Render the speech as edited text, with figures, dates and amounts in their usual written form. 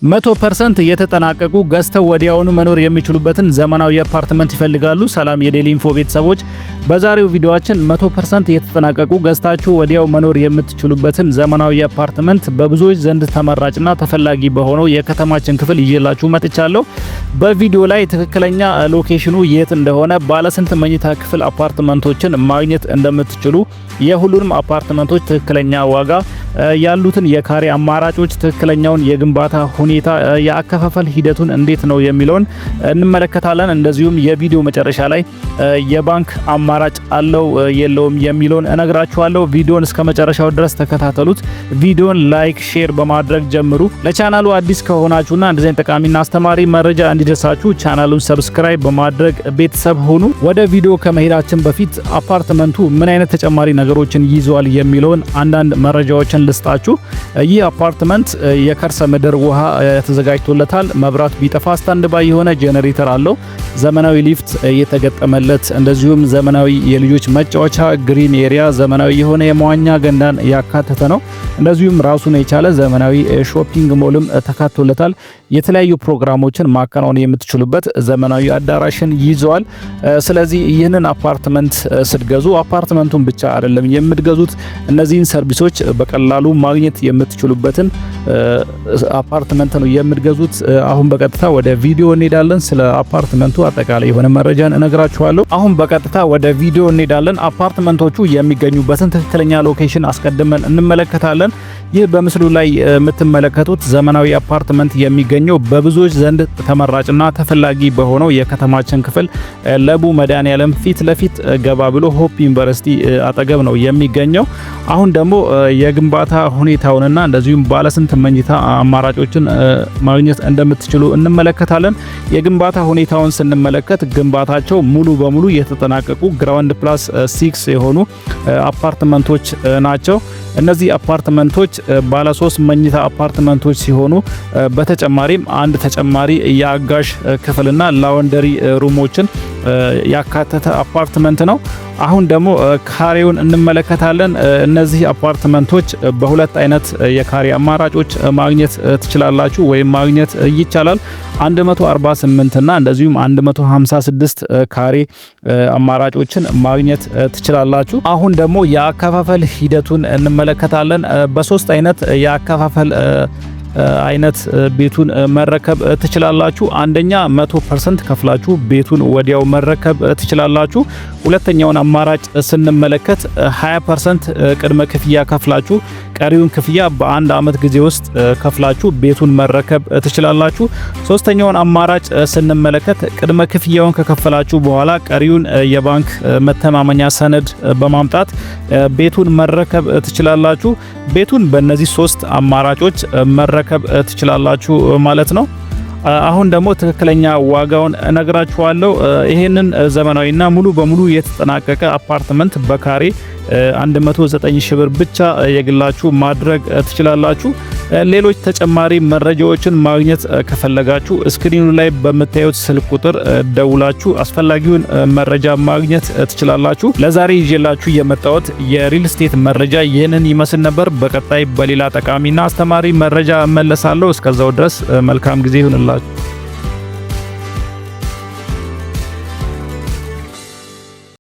100% የተጠናቀቁ ገዝተው ወዲያውኑ መኖር የሚችሉበትን ዘመናዊ አፓርትመንት ይፈልጋሉ? ሰላም የዴሊ ኢንፎ ቤተሰቦች፣ በዛሬው ቪዲዮአችን 100% የተጠናቀቁ ገዝታችሁ ወዲያው መኖር የምትችሉበትን ዘመናዊ አፓርትመንት በብዙዎች ዘንድ ተመራጭና ተፈላጊ በሆነው የከተማችን ክፍል ይዤላችሁ መጥቻለሁ። በቪዲዮ ላይ ትክክለኛ ሎኬሽኑ የት እንደሆነ፣ ባለ ስንት መኝታ ክፍል አፓርትመንቶችን ማግኘት እንደምትችሉ፣ የሁሉንም አፓርትመንቶች ትክክለኛ ዋጋ፣ ያሉትን የካሬ አማራጮች፣ ትክክለኛውን የግንባታ ሁኔታ፣ የአከፋፈል ሂደቱን እንዴት ነው የሚለውን እንመለከታለን። እንደዚሁም የቪዲዮ መጨረሻ ላይ የባንክ አማራጭ አለው የለውም የሚለውን እነግራችኋለሁ። ቪዲዮን እስከ መጨረሻው ድረስ ተከታተሉት። ቪዲዮን ላይክ፣ ሼር በማድረግ ጀምሩ። ለቻናሉ አዲስ ከሆናችሁና እንደዚህ ጠቃሚና አስተማሪ መረጃ እንዲደርሳችሁ ቻናሉን ሰብስክራይብ በማድረግ ቤተሰብ ሁኑ። ወደ ቪዲዮ ከመሄዳችን በፊት አፓርትመንቱ ምን አይነት ተጨማሪ ነገሮችን ይዟል የሚለውን አንዳንድ መረጃዎችን ልስጣችሁ። ይህ አፓርትመንት የከርሰ ምድር ውሃ ተዘጋጅቶለታል። መብራት ቢጠፋ ስታንድ ባይ የሆነ ጄኔሬተር አለው። ዘመናዊ ሊፍት የተገጠመለት፣ እንደዚሁም ዘመናዊ የልጆች መጫወቻ ግሪን ኤሪያ፣ ዘመናዊ የሆነ የመዋኛ ገንዳን ያካተተ ነው። እንደዚሁም ራሱን የቻለ ዘመናዊ ሾፒንግ ሞልም ተካቶለታል። የተለያዩ ፕሮግራሞችን ማከናወን የምትችሉበት ዘመናዊ አዳራሽን ይዟል። ስለዚህ ይህንን አፓርትመንት ስትገዙ አፓርትመንቱን ብቻ አይደለም የምትገዙት፣ እነዚህን ሰርቪሶች በቀላሉ ማግኘት የምትችሉበትን አፓርትመንት ነው የምትገዙት። አሁን በቀጥታ ወደ ቪዲዮ እንሄዳለን። ስለ አፓርትመንቱ አጠቃላይ የሆነ መረጃን እነግራችኋለሁ። አሁን በቀጥታ ወደ ቪዲዮ እንሄዳለን። አፓርትመንቶቹ የሚገኙበትን ትክክለኛ ሎኬሽን አስቀድመን እንመለከታለን። ይህ በምስሉ ላይ የምትመለከቱት ዘመናዊ አፓርትመንት የሚገኘው በብዙዎች ዘንድ ተመራጭና ተፈላጊ በሆነው የከተማችን ክፍል ለቡ መድኃኔዓለም ፊት ለፊት ገባ ብሎ ሆፕ ዩኒቨርሲቲ አጠገብ ነው የሚገኘው። አሁን ደግሞ የግንባታ ሁኔታውንና እንደዚሁም ባለስንት መኝታ አማራጮችን ማግኘት እንደምትችሉ እንመለከታለን። የግንባታ ሁኔታውን ስንመለከት ግንባታቸው ሙሉ በሙሉ የተጠናቀቁ ግራውንድ ፕላስ 6 የሆኑ አፓርትመንቶች ናቸው። እነዚህ አፓርትመንቶች ባለ 3 መኝታ አፓርትመንቶች ሲሆኑ በተጨማሪም አንድ ተጨማሪ የአጋዥ ክፍልና ላውንደሪ ሩሞችን ያካተተ አፓርትመንት ነው። አሁን ደግሞ ካሬውን እንመለከታለን። እነዚህ አፓርትመንቶች በሁለት አይነት የካሬ አማራጮች ማግኘት ትችላላችሁ ወይም ማግኘት ይቻላል። 148 እና እንደዚሁም 156 ካሬ አማራጮችን ማግኘት ትችላላችሁ። አሁን ደግሞ የአከፋፈል ሂደቱን እንመለከታለን። በሶስት አይነት የአከፋፈል አይነት ቤቱን መረከብ ትችላላችሁ። አንደኛ 100% ከፍላችሁ ቤቱን ወዲያው መረከብ ትችላላችሁ። ሁለተኛውን አማራጭ ስንመለከት 20% ቅድመ ክፍያ ከፍላችሁ ቀሪውን ክፍያ በአንድ አመት ጊዜ ውስጥ ከፍላችሁ ቤቱን መረከብ ትችላላችሁ። ሶስተኛውን አማራጭ ስንመለከት ቅድመ ክፍያውን ከከፈላችሁ በኋላ ቀሪውን የባንክ መተማመኛ ሰነድ በማምጣት ቤቱን መረከብ ትችላላችሁ። ቤቱን በእነዚህ 3 አማራጮች መረከብ ትችላላችሁ ማለት ነው። አሁን ደግሞ ትክክለኛ ዋጋውን እነግራችኋለሁ። ይሄንን ዘመናዊና ሙሉ በሙሉ የተጠናቀቀ አፓርትመንት በካሬ 109 ሺህ ብር ብቻ የግላችሁ ማድረግ ትችላላችሁ። ሌሎች ተጨማሪ መረጃዎችን ማግኘት ከፈለጋችሁ ስክሪኑ ላይ በምታዩት ስልክ ቁጥር ደውላችሁ አስፈላጊውን መረጃ ማግኘት ትችላላችሁ። ለዛሬ ይዤላችሁ የመጣሁት የሪል ስቴት መረጃ ይህንን ይመስል ነበር። በቀጣይ በሌላ ጠቃሚና አስተማሪ መረጃ እመለሳለሁ። እስከዛው ድረስ መልካም ጊዜ ይሁንላችሁ።